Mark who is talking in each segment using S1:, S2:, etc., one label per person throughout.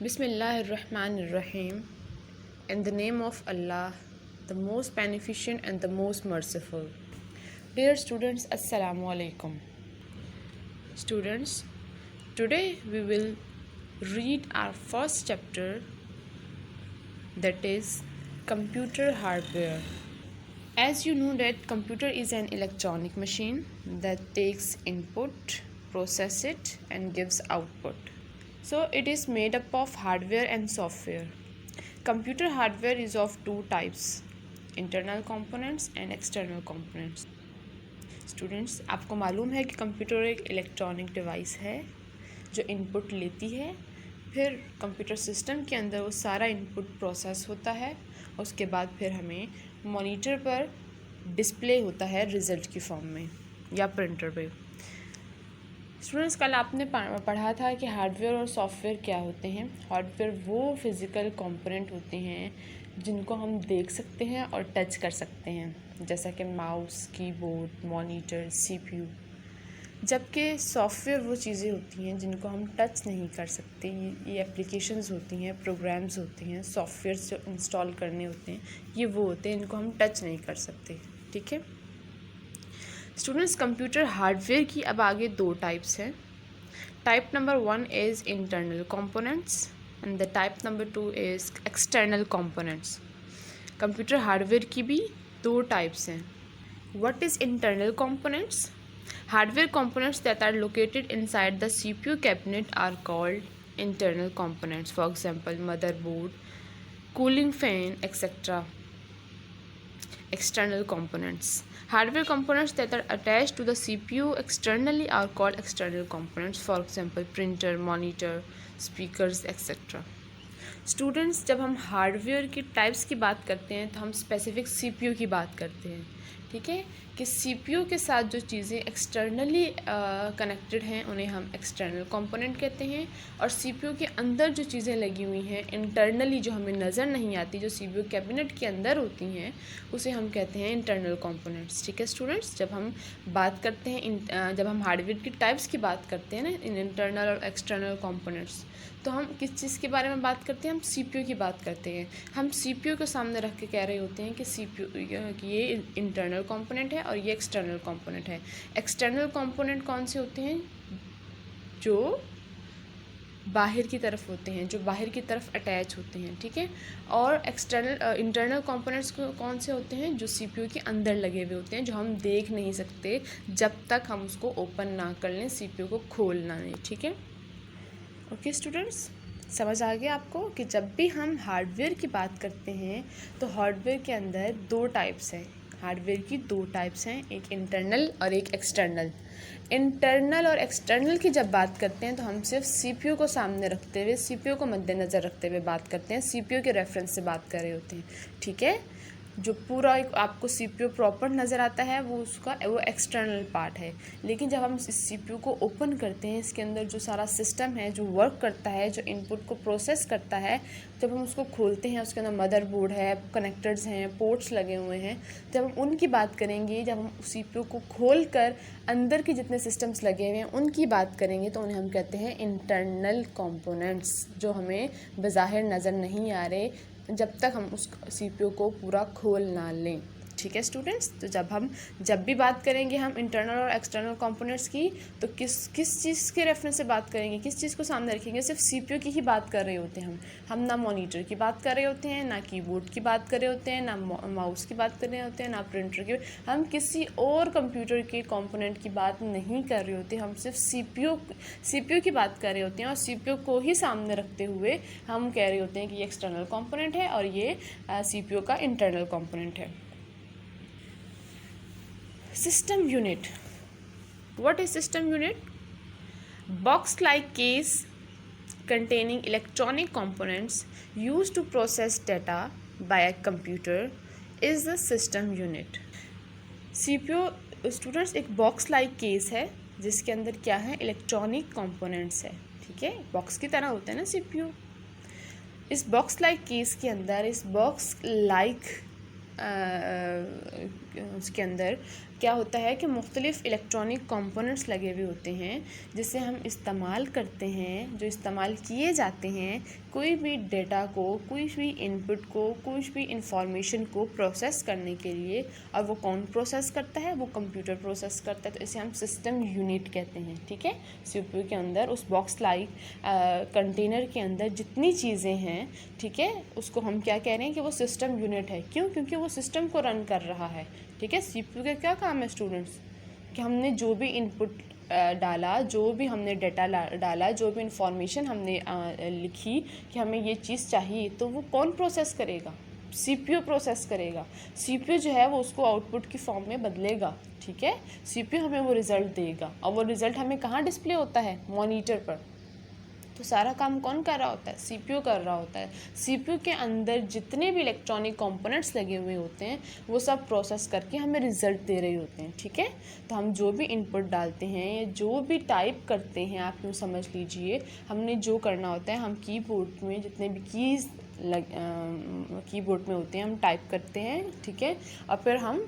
S1: Bismillahirrahmanirrahim. In the name of Allah, the most beneficent and the most merciful. Dear students, Assalamu alaikum. Students, today we will read our first chapter, that is computer hardware. As you know that computer is an electronic machine that takes input, process it and gives output. So it is made up of hardware and software. Computer hardware is of two types, internal components and external components. Students, आपको मालूम है कि computer एक electronic device है जो input लेती है, फिर कंप्यूटर सिस्टम के अंदर वो सारा इनपुट प्रोसेस होता है, उसके बाद फिर हमें मॉनिटर पर डिस्प्ले होता है रिज़ल्ट की फॉर्म में या प्रिंटर पे। स्टूडेंट्स, कल आपने पढ़ा था कि हार्डवेयर और सॉफ्टवेयर क्या होते हैं। हार्डवेयर वो फिज़िकल कंपोनेंट होते हैं जिनको हम देख सकते हैं और टच कर सकते हैं, जैसा कि माउस, कीबोर्ड, मॉनिटर, सीपीयू। जबकि सॉफ्टवेयर वो चीज़ें होती हैं जिनको हम टच नहीं कर सकते। ये एप्लीकेशंस होती हैं, प्रोग्राम्स होते हैं, सॉफ्टवेयर जो इंस्टॉल करने होते हैं, ये वो होते हैं इनको हम टच नहीं कर सकते। ठीक है स्टूडेंट्स, कंप्यूटर हार्डवेयर की अब आगे दो टाइप्स हैं। Type number 1 is internal components and the type number 2 is external components. Computer hardware की भी दो टाइप्स हैं। What is internal components? Hardware components that are located inside the CPU cabinet are called internal components. For example, motherboard, cooling fan, etc. External components. Hardware components that are attached to the CPU externally are called external components. For example, printer, monitor, speakers, etc. Students, जब हम hardware की types की बात करते हैं तो हम specific CPU की बात करते हैं। ठीक है कि सीपीयू के साथ जो चीज़ें एक्सटर्नली कनेक्टेड हैं उन्हें हम एक्सटर्नल कंपोनेंट कहते हैं, और सीपीयू के अंदर जो चीज़ें लगी हुई हैं इंटरनली जो हमें नज़र नहीं आती, जो सीपीयू कैबिनेट के अंदर होती हैं, उसे हम कहते हैं इंटरनल कंपोनेंट्स। ठीक है स्टूडेंट्स, जब हम बात करते हैं जब हम हार्डवेयर की टाइप्स की बात करते हैं ना, इंटरनल और एक्सटर्नल कंपोनेंट्स, तो हम किस चीज़ के बारे में बात करते हैं? हम सीपीयू की बात करते हैं। हम सीपीयू को सामने रख के कह रहे होते हैं कि सीपीयू कि ये इंटरनल कंपोनेंट है और ये एक्सटर्नल कंपोनेंट है। एक्सटर्नल कंपोनेंट कौन से होते हैं? जो बाहर की तरफ होते हैं, जो बाहर की तरफ अटैच होते हैं। ठीक है, और इंटरनल कंपोनेंट्स कौन से होते हैं? जो सीपीयू के अंदर लगे हुए होते हैं, जो हम देख नहीं सकते जब तक हम उसको ओपन ना कर लें, सीपीयू को खोल ना लें। ठीक है, ओके स्टूडेंट्स, समझ आ गया आपको कि जब भी हम हार्डवेयर की बात करते हैं तो हार्डवेयर के अंदर दो टाइप्स हैं। हार्डवेयर की दो टाइप्स हैं, एक इंटरनल और एक एक्सटर्नल। इंटरनल और एक्सटर्नल की जब बात करते हैं तो हम सिर्फ सीपीयू को सामने रखते हुए, सीपीयू को मद्देनज़र रखते हुए बात करते हैं, सीपीयू के रेफरेंस से बात कर रहे होते हैं। ठीक है, जो पूरा एक आपको सीपीयू प्रॉपर नज़र आता है वो एक्सटर्नल पार्ट है। लेकिन जब हम इस सीपीयू को ओपन करते हैं, इसके अंदर जो सारा सिस्टम है जो वर्क करता है, जो इनपुट को प्रोसेस करता है, जब हम उसको खोलते हैं उसके अंदर मदरबोर्ड है, कनेक्टर्स हैं, पोर्ट्स लगे हुए हैं, जब हम उनकी बात करेंगे, जब हम सीपीयू को खोल कर अंदर के जितने सिस्टम्स लगे हुए हैं उनकी बात करेंगे तो उन्हें हम कहते हैं इंटरनल कंपोनेंट्स, जो हमें बज़ाहिर नज़र नहीं आ रहे जब तक हम उस सीपीयू को पूरा खोल ना लें। ठीक है स्टूडेंट्स, तो जब भी बात करेंगे हम इंटरनल और एक्सटर्नल कंपोनेंट्स की, तो किस चीज़ के रेफरेंस से बात करेंगे, किस चीज़ को सामने रखेंगे? सिर्फ सीपीयू की ही बात कर रहे होते हैं हम ना मॉनिटर की बात कर रहे होते हैं, ना कीबोर्ड की बात कर रहे होते हैं, ना माउस की बात कर रहे होते हैं, ना प्रिंटर की। हम किसी और कंप्यूटर के कंपोनेंट की बात नहीं कर रहे होते, हम सिर्फ सीपीयू की बात कर रहे होते हैं, और सीपीयू को ही सामने रखते हुए हम कह रहे होते हैं कि ये एक्सटर्नल कंपोनेंट है और ये सीपीयू का इंटरनल कंपोनेंट है। System unit. What is system unit? Box-like case containing electronic components used to process data by a computer is the system unit. CPU students एक बॉक्स लाइक केस है जिसके अंदर क्या है? इलेक्ट्रॉनिक कंपोनेंट्स है। ठीक है, बॉक्स की तरह होता है ना सीपीयू। इस बॉक्स लाइक केस के अंदर, इस बॉक्स लाइक उसके अंदर क्या होता है कि मुख्तलिफ़ इलेक्ट्रॉनिक कंपोनेंट्स लगे हुए होते हैं जिसे हम इस्तेमाल करते हैं, जो इस्तेमाल किए जाते हैं कोई भी डेटा को, कोई भी इनपुट को, कोई भी इंफॉर्मेशन को प्रोसेस करने के लिए। और वो कौन प्रोसेस करता है? वो कंप्यूटर प्रोसेस करता है। तो इसे हम सिस्टम यूनिट कहते हैं। ठीक है, सीपीयू के अंदर उस बॉक्स लाइक कंटेनर के अंदर जितनी चीज़ें हैं, ठीक है, उसको हम क्या कह रहे हैं कि वो सिस्टम यूनिट है। क्यों? क्योंकि वो सिस्टम को रन कर रहा है। ठीक है, सीपीयू का क्या काम है स्टूडेंट्स? कि हमने जो भी इनपुट डाला, जो भी हमने डाटा डाला, जो भी इंफॉर्मेशन हमने लिखी कि हमें ये चीज़ चाहिए, तो वो कौन प्रोसेस करेगा? सीपीयू प्रोसेस करेगा। सीपीयू जो है वो उसको आउटपुट की फॉर्म में बदलेगा। ठीक है, सीपीयू हमें वो रिज़ल्ट देगा और वो रिज़ल्ट हमें कहाँ डिस्प्ले होता है? मॉनिटर पर। तो सारा काम कौन कर रहा होता है? सीपीयू कर रहा होता है। सीपीयू के अंदर जितने भी इलेक्ट्रॉनिक कंपोनेंट्स लगे हुए होते हैं वो सब प्रोसेस करके हमें रिज़ल्ट दे रहे होते हैं। ठीक है, तो हम जो भी इनपुट डालते हैं या जो भी टाइप करते हैं, आप यूँ समझ लीजिए, हमने जो करना होता है, हम कीबोर्ड में जितने भी कीज़ कीबोर्ड में होते हैं हम टाइप करते हैं। ठीक है, और फिर हम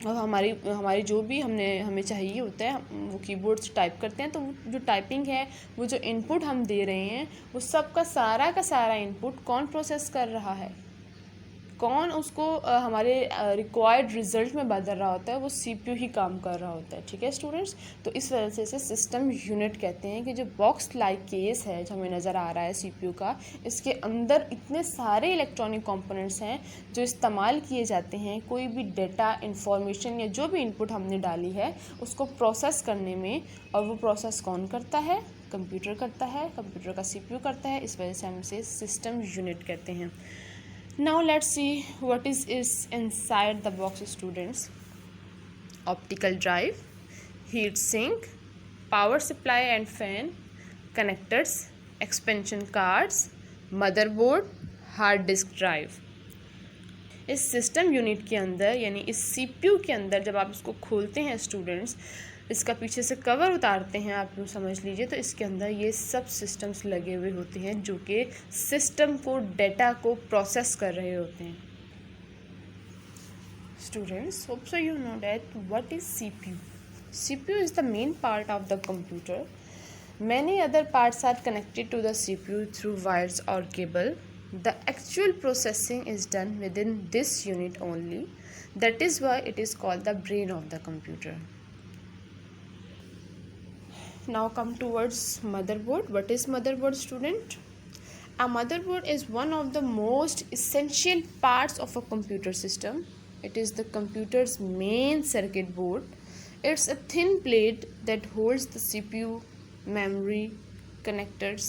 S1: और हमारी जो भी हमें चाहिए होता है वो कीबोर्ड से टाइप करते हैं। तो जो टाइपिंग है, वो जो इनपुट हम दे रहे हैं, वो सब का सारा इनपुट कौन प्रोसेस कर रहा है? कौन उसको हमारे रिक्वायर्ड रिज़ल्ट में बदल रहा होता है? वो सीपीयू ही काम कर रहा होता है। ठीक है स्टूडेंट्स, तो इस वजह से इसे सिस्टम यूनिट कहते हैं कि जो बॉक्स लाइक केस है जो हमें नज़र आ रहा है सीपीयू का, इसके अंदर इतने सारे इलेक्ट्रॉनिक कंपोनेंट्स हैं जो इस्तेमाल किए जाते हैं कोई भी डेटा, इंफॉर्मेशन या जो भी इनपुट हमने डाली है उसको प्रोसेस करने में। और वो प्रोसेस कौन करता है? कंप्यूटर करता है, कंप्यूटर का सीपीयू करता है। इस वजह से हम इसे सिस्टम यूनिट कहते हैं। Now let's see what is inside the box, students. Optical drive, heat sink, power supply and fan, connectors, expansion cards, motherboard, hard disk drive. इस सिस्टम यूनिट के अंदर यानी इस सीपीयू के अंदर जब आप इसको खोलते हैं स्टूडेंट्स, इसका पीछे से कवर उतारते हैं, आप यूँ समझ लीजिए, तो इसके अंदर ये सब सिस्टम्स लगे हुए होते हैं जो कि सिस्टम को, डेटा को प्रोसेस कर रहे होते हैं। Students, hope so you know that what is CPU. CPU is the main part of the computer. Many other parts are connected to the CPU through wires or cable. The actual processing is done within this unit only. That is why it is called the brain of the computer. Now come towards motherboard. What is motherboard, student? A motherboard is one of the most essential parts of a computer system. It is the computer's main circuit board. It's a thin plate that holds the CPU, memory, connectors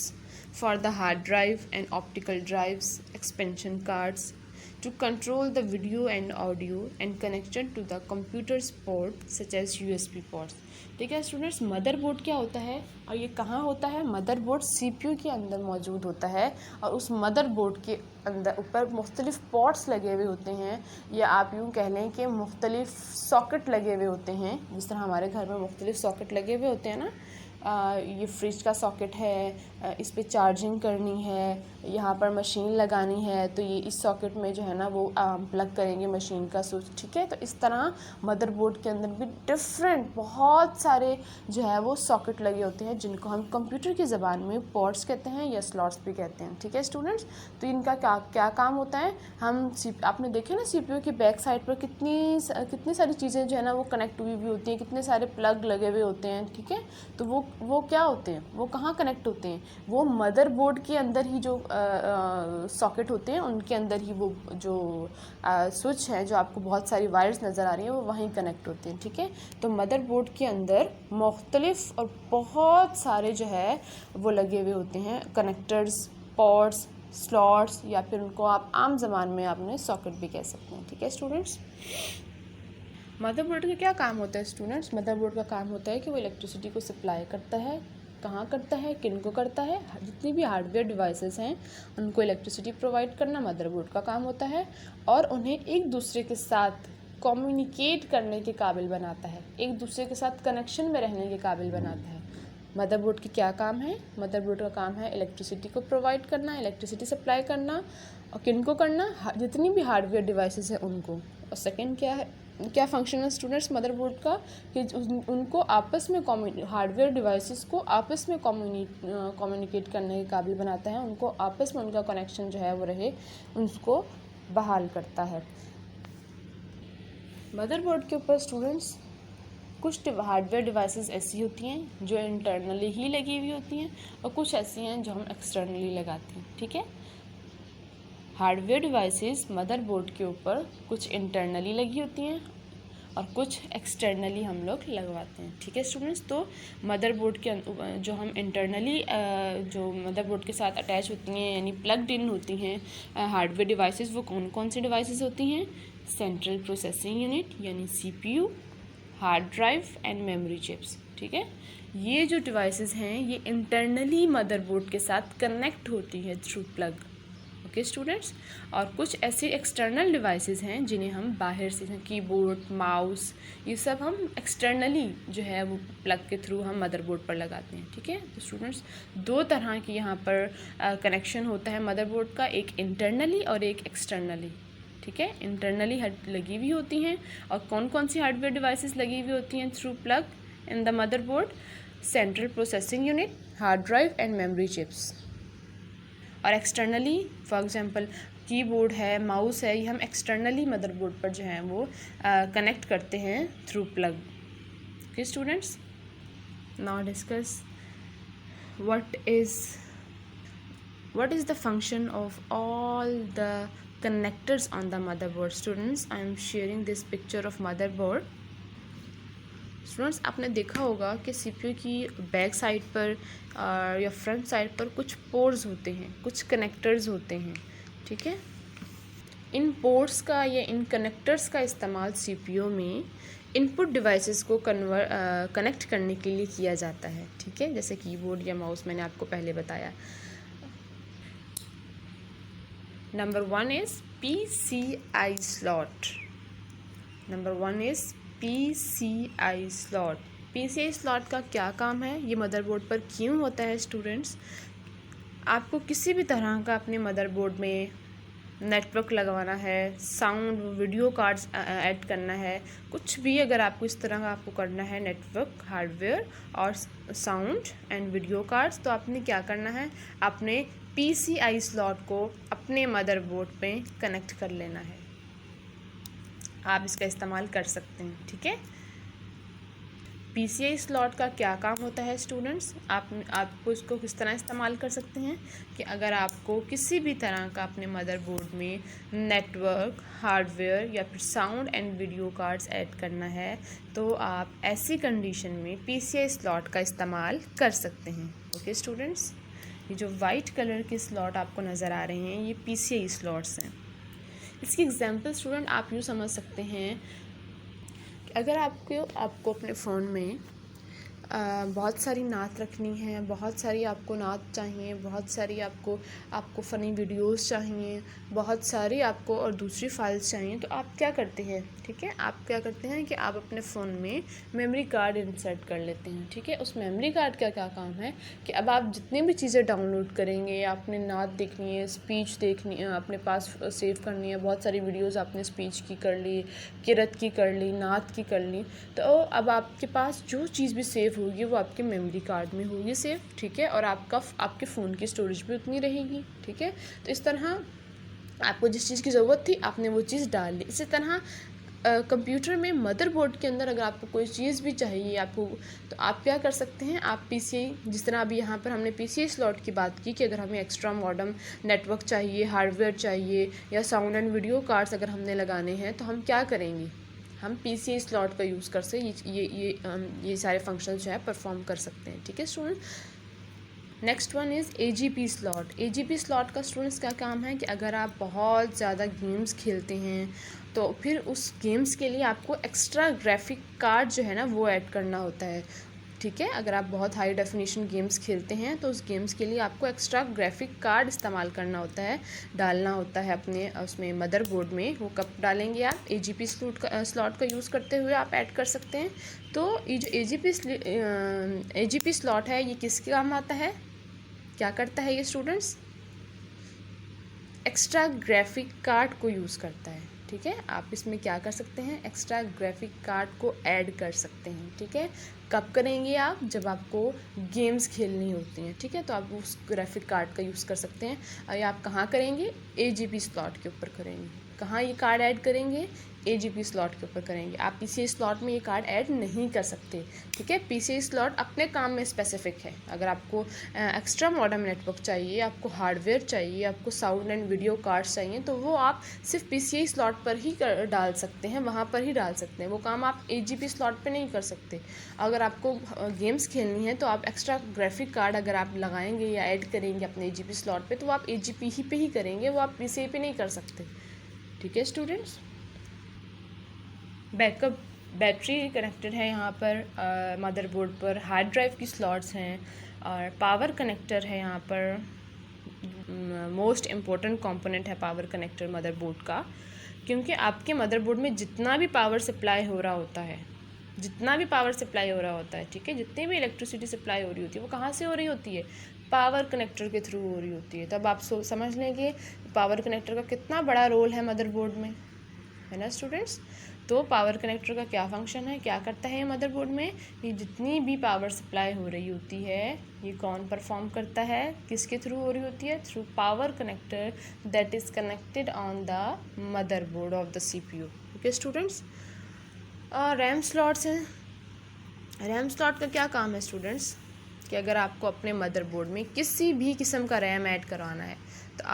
S1: for the hard drive and optical drives, expansion cards to control the video and audio, and connection to the computer's port such as USB ports. ठीक है students, motherboard क्या होता है और ये कहाँ होता है? मदरबोर्ड सीपीयू के अंदर मौजूद होता है और उस मदरबोर्ड के अंदर ऊपर मुख्तलिफ पोर्ट्स लगे हुए होते हैं, या आप यूँ कह लें कि मुख्तलिफ सॉकेट लगे हुए होते हैं। जिस तरह हमारे घर में मुख्तलिफ सॉकेट लगे हुए होते हैं ना, ये फ्रिज का सॉकेट है, इस पे चार्जिंग करनी है, यहाँ पर मशीन लगानी है, तो ये इस सॉकेट में जो है ना वो प्लग करेंगे मशीन का स्विच। ठीक है, तो इस तरह मदरबोर्ड के अंदर भी डिफरेंट बहुत सारे जो है वो सॉकेट लगे होते हैं जिनको हम कंप्यूटर की ज़बान में पोर्ट्स कहते हैं या स्लॉट्स भी कहते हैं। ठीक है स्टूडेंट्स, तो इनका क्या काम होता है? आपने देखे ना सीपीयू की बैक साइड पर कितनी सारी चीज़ें जो है ना वो कनेक्ट हुई हुई होती हैं, कितने सारे प्लग लगे हुए होते हैं। ठीक है, तो वो क्या होते हैं? वो कहाँ कनेक्ट होते हैं? वो मदरबोर्ड के अंदर ही जो सॉकेट होते हैं उनके अंदर ही वो जो स्विच है, जो आपको बहुत सारी वायर्स नज़र आ रही हैं, वो वहीं कनेक्ट होते हैं। ठीक है, तो मदरबोर्ड के अंदर मुख्तलिफ और बहुत सारे जो है वो लगे हुए होते हैं कनेक्टर्स, पोर्ट्स, स्लॉट्स, या फिर उनको आप आम ज़बान में आपने सॉकेट भी कह सकते हैं। ठीक है स्टूडेंट्स, मदरबोर्ड का क्या काम होता है स्टूडेंट्स? मदरबोर्ड का काम होता है कि वो इलेक्ट्रिसिटी को सप्लाई करता है। कहाँ करता है, किन को करता है? जितनी भी हार्डवेयर डिवाइसेस हैं उनको इलेक्ट्रिसिटी प्रोवाइड करना मदरबोर्ड का काम होता है, और उन्हें एक दूसरे के साथ कम्युनिकेट करने के काबिल बनाता है, एक दूसरे के साथ कनेक्शन में रहने के काबिल बनाता है। मदरबोर्ड की क्या काम है? मदरबोर्ड का काम है इलेक्ट्रिसिटी को प्रोवाइड करना, इलेक्ट्रिसिटी सप्लाई करना, और किन को करना? जितनी भी हार्डवेयर डिवाइसेस हैं उनको और सेकंड क्या है, क्या फंक्शन है स्टूडेंट्स मदरबोर्ड का, कि उनको आपस में हार्डवेयर डिवाइसेस को आपस में कम्युनिकेट करने के काबिल बनाता है, उनको आपस में उनका कनेक्शन जो है वो रहे, उसको बहाल करता है। मदरबोर्ड के ऊपर स्टूडेंट्स कुछ हार्डवेयर डिवाइसेस ऐसी होती हैं जो इंटरनली ही लगी हुई होती हैं और कुछ ऐसी हैं जो हम एक्सटर्नली लगाते हैं, ठीक है। हार्डवेयर डिवाइसेस मदरबोर्ड के ऊपर कुछ इंटरनली लगी होती हैं और कुछ एक्सटर्नली हम लोग लगवाते हैं, ठीक है स्टूडेंट्स। तो मदरबोर्ड के जो हम इंटरनली जो मदरबोर्ड के साथ अटैच होती हैं यानी प्लग्ड इन होती हैं हार्डवेयर डिवाइसेस, वो कौन कौन सी डिवाइसेस होती हैं, सेंट्रल प्रोसेसिंग यूनिट यानी CPU, hard drive and memory chips, ठीक है। ये जो डिवाइसेस हैं ये इंटरनली मदरबोर्ड के साथ कनेक्ट होती है थ्रू प्लग, ओके स्टूडेंट्स। और कुछ ऐसी एक्सटर्नल डिवाइसेस हैं जिन्हें हम बाहर से, कीबोर्ड, माउस, ये सब हम एक्सटर्नली जो है वो प्लग के थ्रू हम मदरबोर्ड पर लगाते हैं, ठीक है। तो स्टूडेंट्स दो तरह की यहाँ पर कनेक्शन होता है मदरबोर्ड का, एक इंटरनली और एक एक्सटर्नली, ठीक है। इंटरनली लगी हुई होती हैं और कौन कौन सी हार्डवेयर डिवाइसेस लगी हुई होती हैं through plug in the motherboard, central processing unit, hard drive and memory chips. और एक्सटर्नली फॉर एग्जांपल कीबोर्ड है, माउस है, ये हम एक्सटर्नली मदरबोर्ड पर जो है वो कनेक्ट करते हैं through plug, okay students. Now discuss what is the function of all the connectors on the motherboard. Students, I am sharing this picture of motherboard. Students आपने देखा होगा कि CPU की बैक साइड पर या फ्रंट साइड पर कुछ pores होते हैं, कुछ कनेक्टर्स होते हैं, ठीक है। इन पोर्ट्स का या इन कनेक्टर्स का इस्तेमाल CPU में इनपुट डिवाइसेस को कनेक्ट करने के लिए किया जाता है, ठीक है, जैसे कीबोर्ड या माउस मैंने आपको पहले बताया। Number 1 is PCI slot. Number 1 is PCI slot. PCI slot का क्या काम है, ये मदरबोर्ड पर क्यों होता है स्टूडेंट्स। आपको किसी भी तरह का अपने मदरबोर्ड में नेटवर्क लगवाना है, साउंड वीडियो कार्ड्स ऐड करना है, कुछ भी अगर आपको इस तरह का आपको करना है नेटवर्क, हार्डवेयर और साउंड एंड वीडियो कार्ड्स, तो आपने क्या करना है, अपने PCI स्लॉट को अपने मदरबोर्ड पे कनेक्ट कर लेना है। आप इसका इस्तेमाल कर सकते हैं, ठीक है। PCI स्लॉट का क्या काम होता है स्टूडेंट्स, आपको इसको किस तरह इस्तेमाल कर सकते हैं कि अगर आपको किसी भी तरह का अपने मदरबोर्ड में नेटवर्क, हार्डवेयर या फिर sound and video cards add करना है, तो आप ऐसी कंडीशन में PCI स्लॉट का इस्तेमाल कर सकते हैं, ओके स्टूडेंट्स। ये जो वाइट कलर के स्लॉट आपको नज़र आ रहे हैं ये PCI स्लॉट्स हैं। इसकी एग्जांपल स्टूडेंट आप यूँ समझ सकते हैं कि अगर आपको अपने फ़ोन में बहुत सारी नात रखनी है, बहुत सारी आपको नात चाहिए, बहुत सारी आपको फ़नी वीडियोस चाहिए, बहुत सारी आपको और दूसरी फाइल्स चाहिए, तो आप क्या करते हैं, ठीक है, आप क्या करते हैं कि आप अपने फ़ोन में मेमोरी कार्ड इंसर्ट कर लेते हैं, ठीक है। उस मेमोरी कार्ड का क्या काम है कि अब आप जितनी भी चीज़ें डाउनलोड करेंगे, आपने नात देखनी है, स्पीच देखनी है, अपने पास सेव करनी है, बहुत सारी वीडियोज़ आपने स्पीच की कर ली, किरत की कर ली, नात की कर ली, तो अब आपके पास जो चीज़ भी सेव होगी वो आपके मेमोरी कार्ड में होगी सेव, ठीक है, और आपके फ़ोन की स्टोरेज भी उतनी रहेगी, ठीक है। तो इस तरह आपको जिस चीज़ की ज़रूरत थी आपने वो चीज़ डाल ली। इसी तरह कंप्यूटर में मदरबोर्ड के अंदर अगर आपको कोई चीज़ भी चाहिए आपको, तो आप क्या कर सकते हैं, आप PCI, जिस तरह अभी यहाँ पर हमने PCI स्लॉट की बात की कि अगर हमें एक्स्ट्रा मॉडर्न नेटवर्क चाहिए, हार्डवेयर चाहिए या साउंड एंड वीडियो कार्ड्स अगर हमने लगाने हैं, तो हम क्या करेंगे, हम PCI स्लॉट का यूज़ कर से ये सारे फंक्शन जो है परफॉर्म कर सकते हैं, ठीक है student. Next one is AGP slot. AGP slot का स्टूडेंट्स क्या काम है कि अगर आप बहुत ज़्यादा गेम्स खेलते हैं तो फिर उस गेम्स के लिए आपको एक्स्ट्रा ग्राफिक कार्ड जो है ना वो ऐड करना होता है, ठीक है। अगर आप बहुत हाई डेफिनेशन गेम्स खेलते हैं तो उस गेम्स के लिए आपको एक्स्ट्रा ग्राफिक कार्ड इस्तेमाल करना होता है, डालना होता है अपने उसमें मदरबोर्ड में। वो कब डालेंगे आप, AGP स्लॉट का यूज़ करते हुए आप ऐड कर सकते हैं। तो ये जो AGP स्लॉट है ये किसके काम आता है, क्या करता है ये स्टूडेंट्स, एक्स्ट्रा ग्राफिक कार्ड को यूज़ करता है, ठीक है। आप इसमें क्या कर सकते हैं, एक्स्ट्रा ग्राफिक कार्ड को ऐड कर सकते हैं, ठीक है। कब करेंगे आप, जब आपको गेम्स खेलनी होती हैं, ठीक है, तो आप उस ग्राफिक कार्ड का यूज़ कर सकते हैं। और ये आप कहाँ करेंगे, AGP स्लॉट के ऊपर करेंगे। कहाँ ये कार्ड ऐड करेंगे, AGP स्लॉट के ऊपर करेंगे। आप PCI स्लॉट में ये कार्ड ऐड नहीं कर सकते, ठीक है। PCI स्लॉट अपने काम में स्पेसिफिक है। अगर आपको एक्स्ट्रा मॉडेम नेटवर्क चाहिए, आपको हार्डवेयर चाहिए, आपको साउंड एंड वीडियो कार्ड्स चाहिए, तो वो आप सिर्फ PCI स्लॉट पर ही डाल सकते हैं, वहाँ पर ही डाल सकते हैं। वो काम आप AGP स्लॉट पे नहीं कर सकते। अगर आपको गेम्स खेलनी है तो आप एक्स्ट्रा ग्राफिक कार्ड अगर आप लगाएंगे या ऐड करेंगे अपने AGP स्लॉट पे, तो वो आप AGP ही पे ही करेंगे, वो आप PCI पे नहीं कर सकते, ठीक है स्टूडेंट्स। बैकअप बैटरी कनेक्टेड है यहाँ पर मदरबोर्ड पर, हार्ड ड्राइव की स्लॉट्स हैं, और पावर कनेक्टर है यहाँ पर। मोस्ट इम्पोर्टेंट कंपोनेंट है पावर कनेक्टर मदरबोर्ड का, क्योंकि आपके मदरबोर्ड में जितना भी पावर सप्लाई हो रहा होता है, ठीक है, जितनी भी इलेक्ट्रिसिटी सप्लाई हो रही होती है, वो कहाँ से हो रही होती है, पावर कनेक्टर के थ्रू हो रही होती है। तब आप समझ लेंगे पावर कनेक्टर का कितना बड़ा रोल है मदरबोर्ड में, है ना स्टूडेंट्स। तो पावर कनेक्टर का क्या फंक्शन है, क्या करता है मदरबोर्ड में, ये जितनी भी पावर सप्लाई हो रही होती है, ये कौन परफॉर्म करता है, किसके थ्रू हो रही होती है, through power connector that is connected on the motherboard of the CPU, okay students. RAM slots हैं। रैम स्लॉट का क्या काम है स्टूडेंट्स, कि अगर आपको अपने मदरबोर्ड में किसी भी किस्म का रैम ऐड करवाना है, तो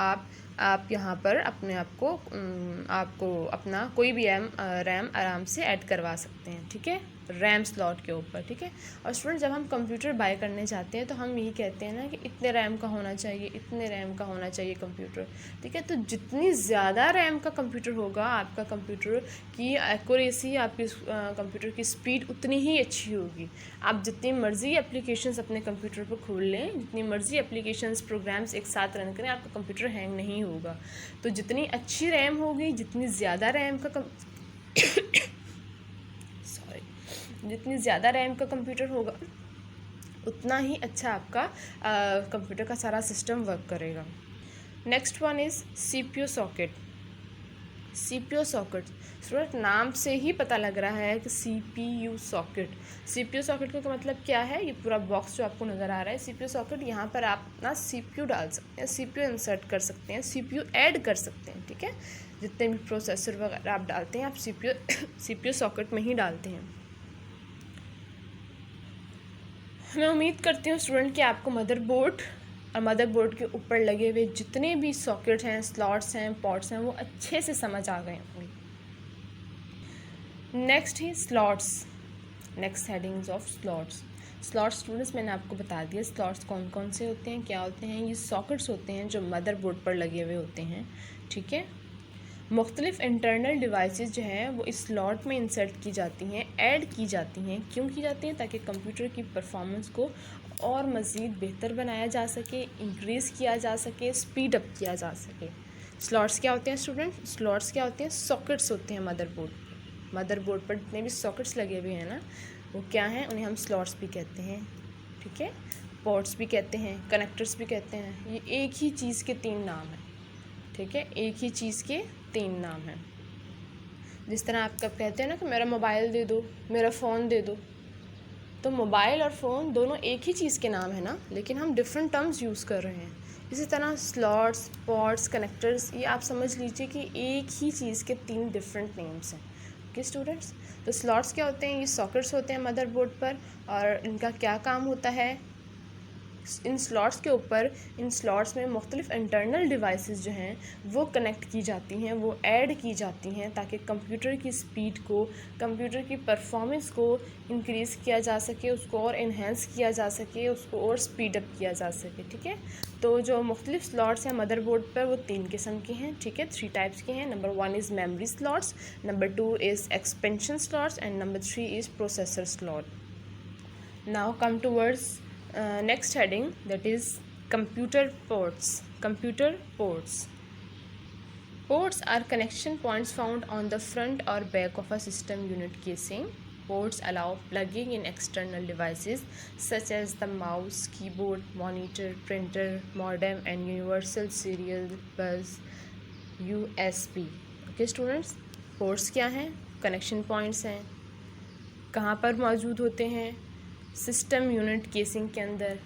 S1: आप यहाँ पर अपने आपको अपना कोई भी रैम आराम से ऐड करवा सकते हैं, ठीक है, रैम स्लॉट के ऊपर, ठीक है। और स्टूडेंट जब हम कंप्यूटर बाय करने जाते हैं तो हम यही कहते हैं ना कि इतने रैम का होना चाहिए, इतने रैम का होना चाहिए कंप्यूटर, ठीक है। तो जितनी ज़्यादा रैम का कंप्यूटर होगा, आपका कंप्यूटर की एक्यूरेसी, आपकी कंप्यूटर की स्पीड उतनी ही अच्छी होगी। आप जितनी मर्ज़ी एप्लीकेशंस अपने कंप्यूटर पर खोल लें, जितनी मर्ज़ी एप्लीकेशंस प्रोग्राम्स एक साथ रन करें, आपका कंप्यूटर हैंग नहीं होगा। तो जितनी अच्छी रैम होगी, जितनी ज़्यादा रैम का जितनी ज़्यादा रैम का कंप्यूटर होगा, उतना ही अच्छा आपका कंप्यूटर का सारा सिस्टम वर्क करेगा। Next one is CPU socket. CPU socket student नाम से ही पता लग रहा है कि CPU सॉकेट। CPU सॉकेट का मतलब क्या है, ये पूरा बॉक्स जो आपको नज़र आ रहा है CPU सॉकेट, यहाँ पर आप ना CPU डाल सकते हैं, CPU इंसर्ट कर सकते हैं, CPU ऐड कर सकते हैं, ठीक है। जितने भी प्रोसेसर वगैरह आप डालते हैं, आप CPU सॉकेट में ही डालते हैं। मैं उम्मीद करती हूँ स्टूडेंट कि आपको मदरबोर्ड और मदरबोर्ड के ऊपर लगे हुए जितने भी सॉकेट हैं, स्लॉट्स हैं, पोर्ट्स हैं, वो अच्छे से समझ आ गए होंगे। नेक्स्ट है slots. Next headings of slots. Slots students मैंने आपको बता दिया स्लॉट्स कौन कौन से होते हैं, क्या होते हैं। ये सॉकेट्स होते हैं जो मदरबोर्ड पर लगे हुए होते हैं, ठीक है। मुख्तलिफ इंटरनल डिवाइसेस जो हैं वो इस स्लॉट में इंसर्ट की जाती हैं, ऐड की जाती हैं। क्यों की जाती हैं, ताकि कंप्यूटर की परफॉर्मेंस को और मज़ीद बेहतर बनाया जा सके, इंक्रीज़ किया जा सके, स्पीड अप किया जा सके। स्लॉट्स क्या होते हैं स्टूडेंट, स्लॉट्स क्या होते हैं, सॉकेट्स होते हैं मदरबोर्ड पर। मदरबोर्ड पर जितने भी सॉकेट्स लगे हुए हैं ना, वो क्या हैं, उन्हें हम स्लॉट्स भी कहते हैं, ठीक है। पोर्ट्स भी कहते हैं, कनेक्टर्स भी कहते हैं। ये एक ही चीज़ के 3 नाम हैं, ठीक है, एक ही चीज़ के 3 नाम हैं। जिस तरह आप कब कहते हैं ना कि मेरा मोबाइल दे दो, मेरा फ़ोन दे दो, तो मोबाइल और फ़ोन दोनों एक ही चीज़ के नाम है ना, लेकिन हम डिफरेंट टर्म्स यूज़ कर रहे हैं। इसी तरह स्लॉट्स, पोर्ट्स, कनेक्टर्स, ये आप समझ लीजिए कि एक ही चीज़ के 3 डिफरेंट नेम्स हैं, ओके स्टूडेंट्स। तो स्लॉट्स क्या होते हैं, ये सॉकेट्स होते हैं मदरबोर्ड पर, और इनका क्या काम होता है, इन स्लॉट्स के ऊपर, इन स्लॉट्स में मुख्तलिफ इंटरनल डिवाइसेस जो हैं वो कनेक्ट की जाती हैं, वो ऐड की जाती हैं, ताकि कंप्यूटर की स्पीड को, कंप्यूटर की परफॉर्मेंस को इंक्रीज़ किया जा सके, उसको और इन्हेंस किया जा सके, उसको और स्पीड अप किया जा सके, ठीक है। तो जो मुख्तलिफ स्लॉट्स हैं मदरबोर्ड पर वो 3 किस्म के हैं, ठीक है, 3 टाइप्स के हैं। Number 1 is memory slots, number 2 is expansion slots, and number 3 is processor slot. Now come towards next heading, that is computer ports. Computer ports. Ports are connection points found on the front or back of a system unit casing. Ports allow plugging in external devices such as the mouse, keyboard, monitor, printer, modem, and universal serial bus USB. Okay students, ports क्या हैं? Connection points हैं। कहाँ पर मौजूद होते हैं? System unit casing के अंदर,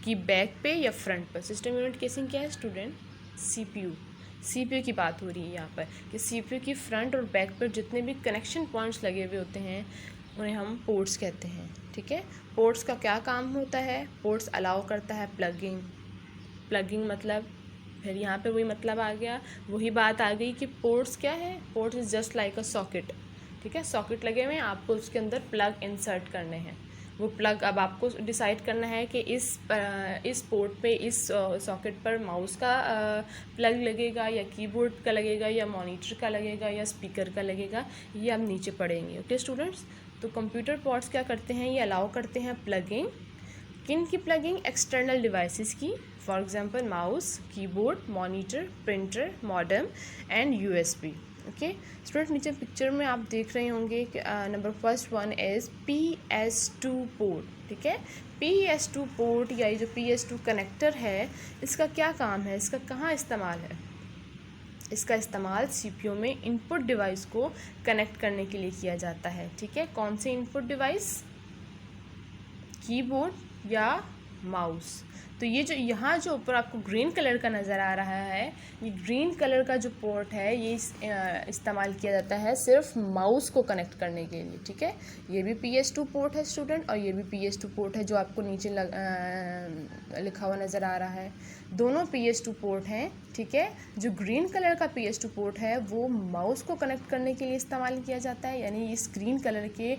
S1: कि बैक पे या फ्रंट पर। सिस्टम यूनिट केसिंग क्या है स्टूडेंट? सीपीयू की बात हो रही है यहाँ पर, कि सीपीयू की फ्रंट और बैक पर जितने भी कनेक्शन पॉइंट्स लगे हुए होते हैं उन्हें हम पोर्ट्स कहते हैं। ठीक है, पोर्ट्स का क्या काम होता है? पोर्ट्स अलाउ करता है प्लगिंग मतलब, फिर यहाँ पे वही मतलब आ गया, वही बात आ गई कि पोर्ट्स क्या है? Ports is just like a socket. ठीक है, सॉकेट लगे हुए हैं, आपको उसके अंदर प्लग इंसर्ट करने हैं। वो प्लग अब आपको डिसाइड करना है कि इस पोर्ट पे, इस सॉकेट पर माउस का प्लग लगेगा या कीबोर्ड का लगेगा या मॉनिटर का लगेगा या स्पीकर का लगेगा, ये आप नीचे पढ़ेंगे। ओके स्टूडेंट्स, तो कंप्यूटर पोर्ट्स क्या करते हैं? ये अलाउ करते हैं प्लगिंग। किन की प्लगिंग? एक्सटर्नल डिवाइसेस की, for example mouse, keyboard, monitor, printer, modem and USB. Okay student, नीचे पिक्चर में आप देख रहे होंगे कि number first one is PS2 port. ठीक है, PS2 पोर्ट या ये जो PS2 कनेक्टर है, इसका क्या काम है? इसका कहाँ इस्तेमाल है? इसका इस्तेमाल सीपीयू में इनपुट डिवाइस को कनेक्ट करने के लिए किया जाता है। ठीक है, कौन से इनपुट डिवाइस? कीबोर्ड या माउस। तो ये जो यहाँ जो ऊपर आपको ग्रीन कलर का नज़र आ रहा है, ये ग्रीन कलर का जो पोर्ट है ये इस्तेमाल किया जाता है सिर्फ माउस को कनेक्ट करने के लिए। ठीक है, ये भी PS2 पोर्ट है स्टूडेंट, और ये भी PS2 पोर्ट है जो आपको नीचे लिखा हुआ नज़र आ रहा है। दोनों PS2 पोर्ट हैं। ठीक है, जो ग्रीन कलर का PS2 पोर्ट है वो माउस को कनेक्ट करने के लिए इस्तेमाल किया जाता है, यानी इस ग्रीन कलर के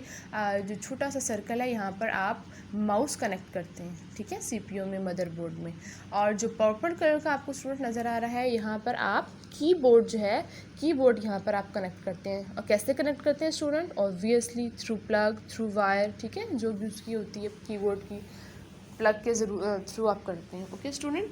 S1: जो छोटा सा सर्कल है यहाँ पर आप माउस कनेक्ट करते हैं। ठीक है, सीपीयू में, मदरबोर्ड में। और जो पर्पल कलर का आपको स्टूडेंट नज़र आ रहा है, यहाँ पर आप कीबोर्ड जो है, कीबोर्ड यहाँ पर आप कनेक्ट करते हैं। और कैसे कनेक्ट करते हैं student? Obviously through plug, through wire. ठीक है, जो भी उसकी होती है कीबोर्ड की, प्लग के थ्रू आप करते हैं। Okay student.